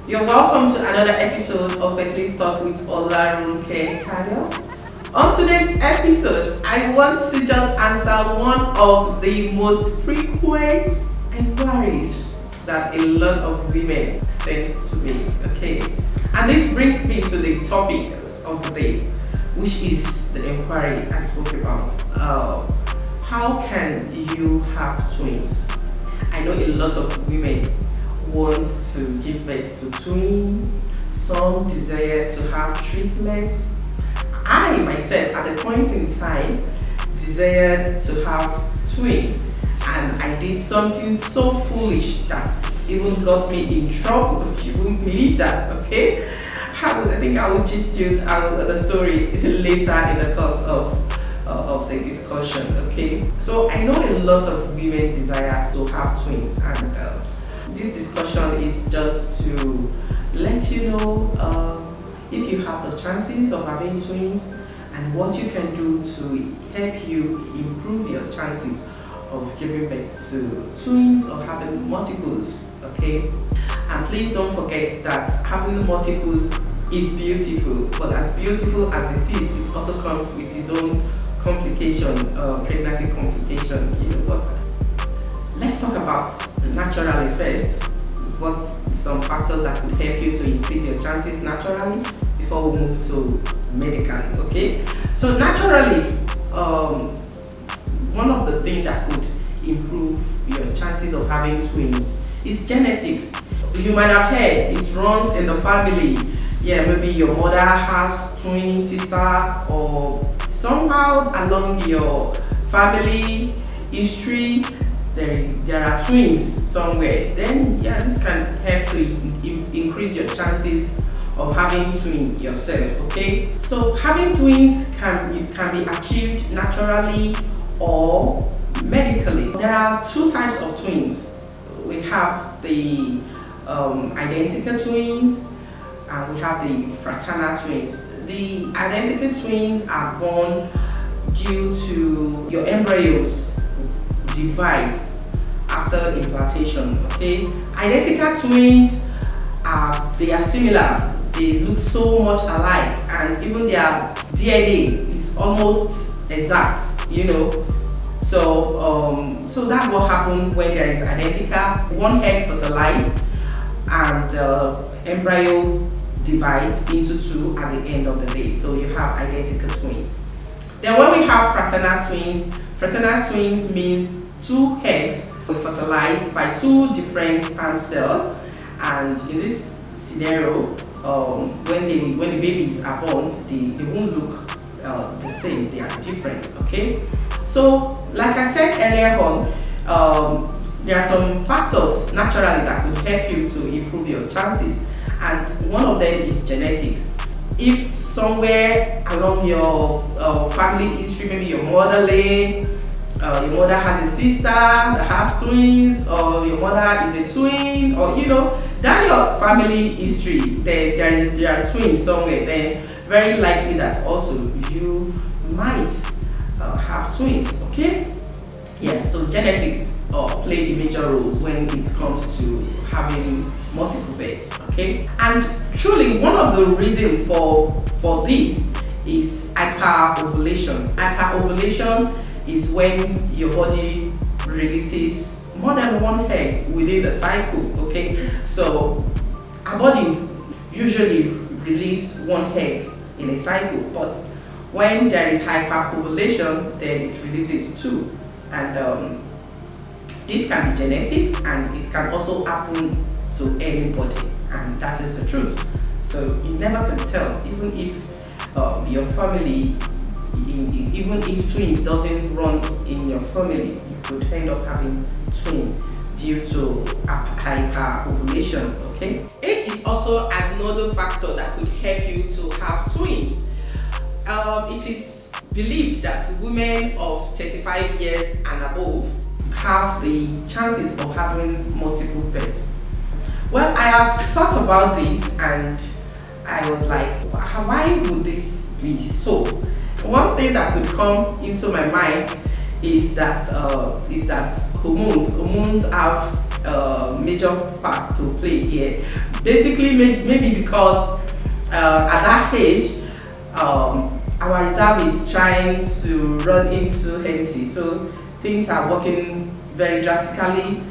You're welcome to another episode of Fertility Talk with Olarunke Thaddeus. On today's episode, I want to just answer one of the most frequent inquiries that a lot of women send to me, okay? And this brings me to the topic of the day, which is the inquiry I spoke about. How can you have twins? I know a lot of women want to give birth to twins. Some desire to have triplets. I myself, at a point in time, desired to have twins, and I did something so foolish that even got me in trouble. You wouldn't believe that, okay? I think I will gist you the story later in the course of the discussion, okay? So I know a lot of women desire to have twins, and this discussion is just to let you know if you have the chances of having twins and what you can do to help you improve your chances of giving birth to twins or having multiples, okay? And please don't forget that having multiples is beautiful, but as beautiful as it is, it also comes with its own complication, pregnancy complication. You know what? Let's talk about naturally first. What's some factors that could help you to increase your chances naturally before we move to medically, okay? So naturally, one of the things that could improve your chances of having twins is genetics. You might have heard it runs in the family. Yeah, maybe your mother has twin sister, or somehow along your family history there are twins somewhere. Then yeah, this can help to increase your chances of having twins yourself, okay? So having twins can be achieved naturally or medically. There are two types of twins. We have the identical twins, and we have the fraternal twins. The identical twins are born due to your embryos divide after implantation, okay? Identical twins they are similar. They look so much alike, and even their DNA is almost exact, you know. So that's what happens when there is identical. One egg fertilized, and the embryo divides into two at the end of the day. So you have identical twins. Then when we have fraternal twins means two eggs were fertilized by two different sperm cells, and in this scenario, when the babies are born, they won't look the same. They are different, okay? So like I said earlier on, there are some factors naturally that could help you to improve your chances, and one of them is genetics. If somewhere along your family history, maybe your mother has a sister that has twins, or your mother is a twin, or you know, that your family history, there are twins somewhere, then very likely that also you might have twins, okay? Yeah, so genetics play a major role when it comes to having multiple births, okay? And truly, one of the reasons for this is hyperovulation. Hyperovulation is when your body releases more than one egg within the cycle, okay? So our body usually releases one egg in a cycle, but when there is hyperovulation, then it releases two. And this can be genetics, and it can also happen to anybody, and that is the truth. So you never can tell, even if your family, even if twins doesn't run in your family, you could end up having twins due to hyperovulation, okay? Age is also another factor that could help you to have twins. It is believed that women of 35 years and above have the chances of having multiple births. Well, I have thought about this, and I was like, why would this be so? One thing that could come into my mind is that hormones have major part to play here. Basically, maybe because at that age, our reserve is trying to run into empty, so things are working very drastically,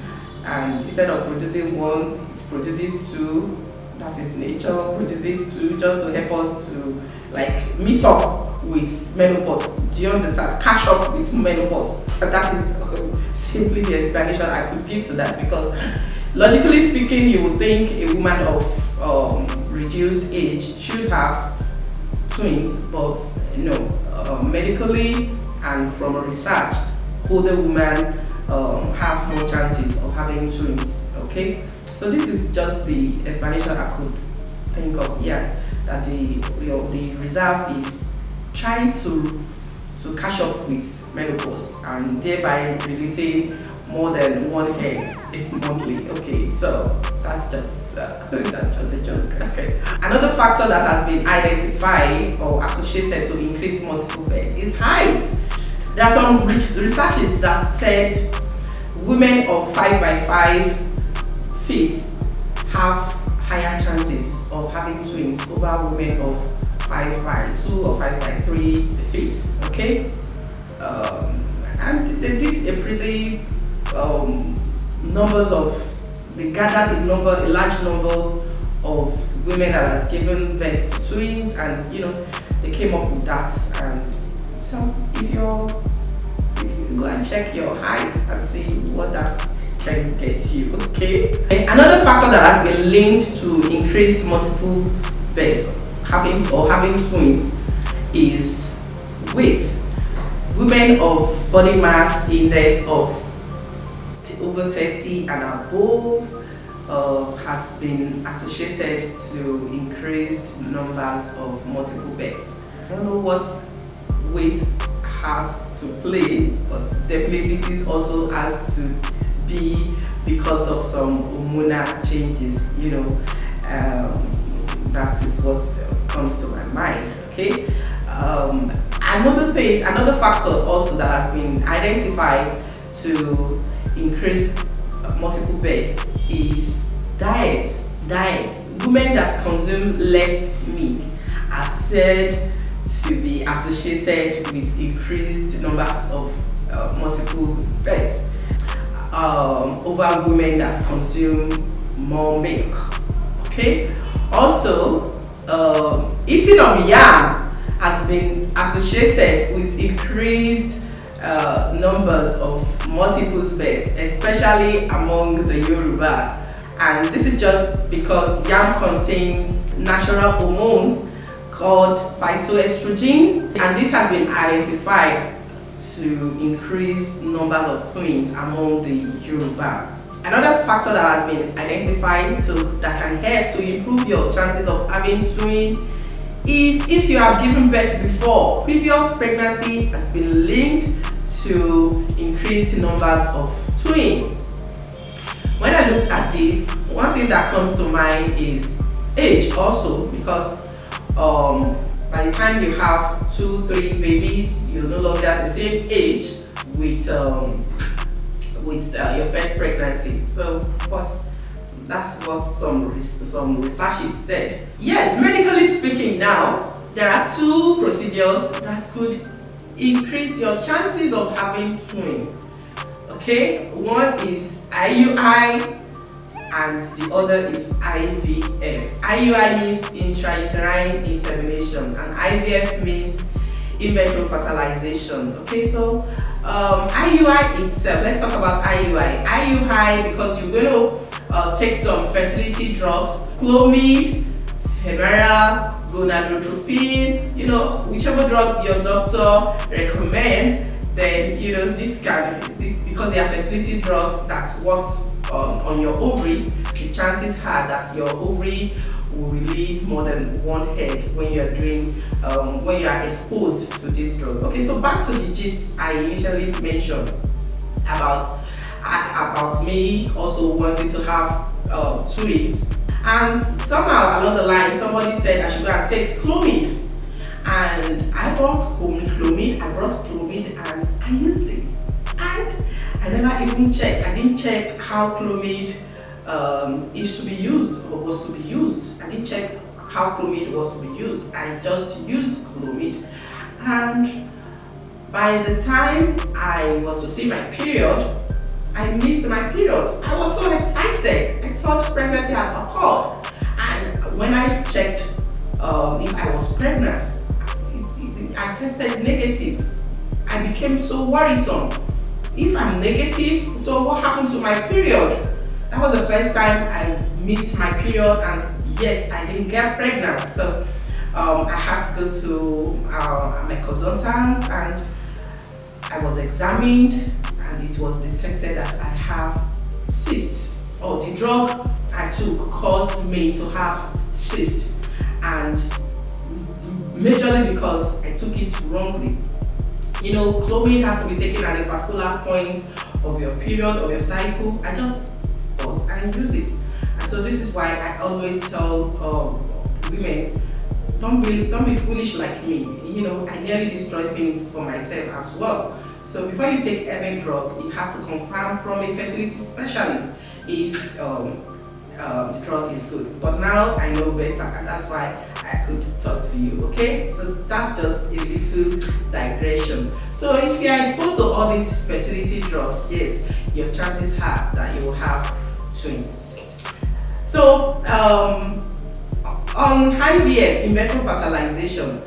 and instead of producing one, it produces two. That is, nature produces two just to help us to like meet up with menopause. Do you understand? Catch up with menopause. That is simply the explanation I could give to that, because logically speaking, you would think a woman of reduced age should have twins, but no, medically and from research, older women have more chances of having twins. Okay, so this is just the explanation I could think of. Yeah, that the reserve is trying to catch up with menopause and thereby releasing more than one egg monthly. Okay, so that's just a joke. Okay. Another factor that has been identified or associated to increase multiple births is height. There are some researches that said women of 5'5" feet have higher chances of having twins over women of 5'2" or 5'3" feet. Okay, and they did a pretty they gathered a large number of women that has given birth to twins, and they came up with that. And so if you go and check your height and see what that can get you. Okay, another factor that has been linked to increased multiple births, having twins, is weight. Women of body mass index of over 30 and above has been associated to increased numbers of multiple births. I don't know what weight has to play, but definitely this also has to be because of some hormonal changes. That is what comes to my mind. Okay. Another factor also that has been identified to increase multiple births is diet. Women that consume less meat are said to be associated with increased numbers of multiple births over women that consume more milk. Okay. Also, eating of yam has been associated with increased numbers of multiple births, especially among the Yoruba. And this is just because yam contains natural hormones called phytoestrogens, and this has been identified to increase numbers of twins among the Yoruba. Another factor that has been identified that can help to improve your chances of having twins is if you have given birth before. Previous pregnancy has been linked to increased numbers of twins. When I look at this, one thing that comes to mind is age also, because by the time you have 2-3 babies, you're no longer the same age with your first pregnancy. So, that's what some researchers said. Yes, medically speaking, now there are 2 procedures that could increase your chances of having twins. Okay, one is IUI and the other is IVF. IUI means intrauterine insemination and IVF means in vitro fertilization. Okay, so IUI itself, let's talk about IUI. IUI, because you're going to take some fertility drugs, Clomid, Femara, gonadotropin, whichever drug your doctor recommend, then this because they are fertility drugs that works on your ovaries, the chances are that your ovary will release more than one egg when you are exposed to this drug. Okay, so back to the gist I initially mentioned about me also wanting to have twins, and somehow along the line somebody said I should go and take Clomid, and I brought Clomid and I used it, and I never even checked. I didn't check how Clomid is to be used or was to be used. I didn't check how chlomid was to be used. I just used chlomid, and by the time I was to see my period, I missed my period. I was so excited. I thought pregnancy had occurred, and when I checked if I was pregnant, I tested negative. I became so worrisome. If I'm negative, so what happened to my period? That was the first time I missed my period, and yes, I didn't get pregnant. So I had to go to my consultant, and I was examined, and it was detected that I have cyst. Oh, the drug I took caused me to have cyst, and majorly because I took it wrongly. You know, chlomid has to be taken at a particular point of your period, of your cycle. I just got and use it. And so this is why I always tell women, don't be foolish like me. You know, I nearly destroy things for myself as well. So before you take any drug, you have to confirm from a fertility specialist if the drug is good. But now I know better, and that's why I could talk to you. Okay, so that's just a little digression. So if you are exposed to all these fertility drugs, yes, your chances are that you will have twins. So on IVF, in vitro fertilization,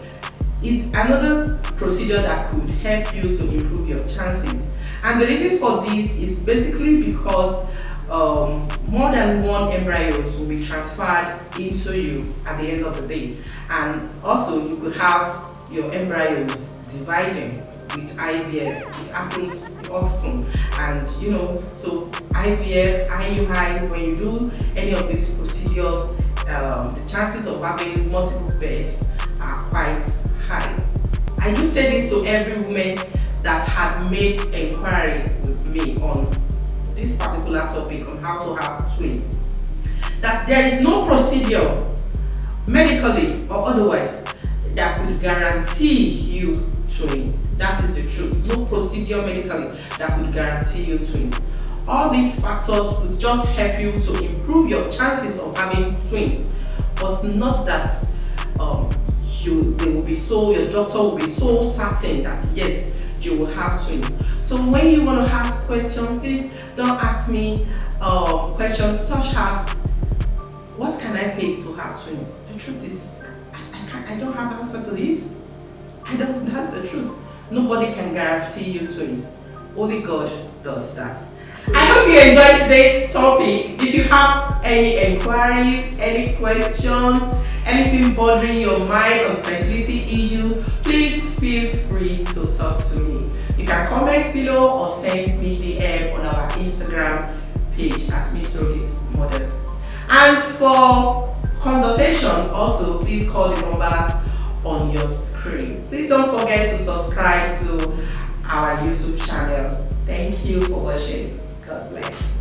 is another procedure that could help you to improve your chances. And the reason for this is basically because more than one embryos will be transferred into you at the end of the day, and also you could have your embryos dividing with IVF. It happens often, and you know, so IVF, IUI, when you do any of these procedures, the chances of having multiple births are quite high. I do say this to every woman that had made inquiry with me on this particular topic on how to have twins, that there is no procedure, medically or otherwise, that could guarantee you twins. That is the truth. No procedure medically that could guarantee you twins. All these factors would just help you to improve your chances of having twins, but not that your doctor will be so certain that yes, you will have twins. So when you want to ask questions, please don't ask me questions such as, what can I pay to have twins? The truth is, I don't have an answer to it. That's the truth. Nobody can guarantee you twins. Only God does that. I hope you enjoyed today's topic. If you have any inquiries, any questions, anything bothering your mind on fertility issue, please feel free to talk to me. You can comment below or send me DM on our Instagram page at @MissRohitModels. And for consultation, also please call the numbers on your screen. Please don't forget to subscribe to our YouTube channel. Thank you for watching. God bless.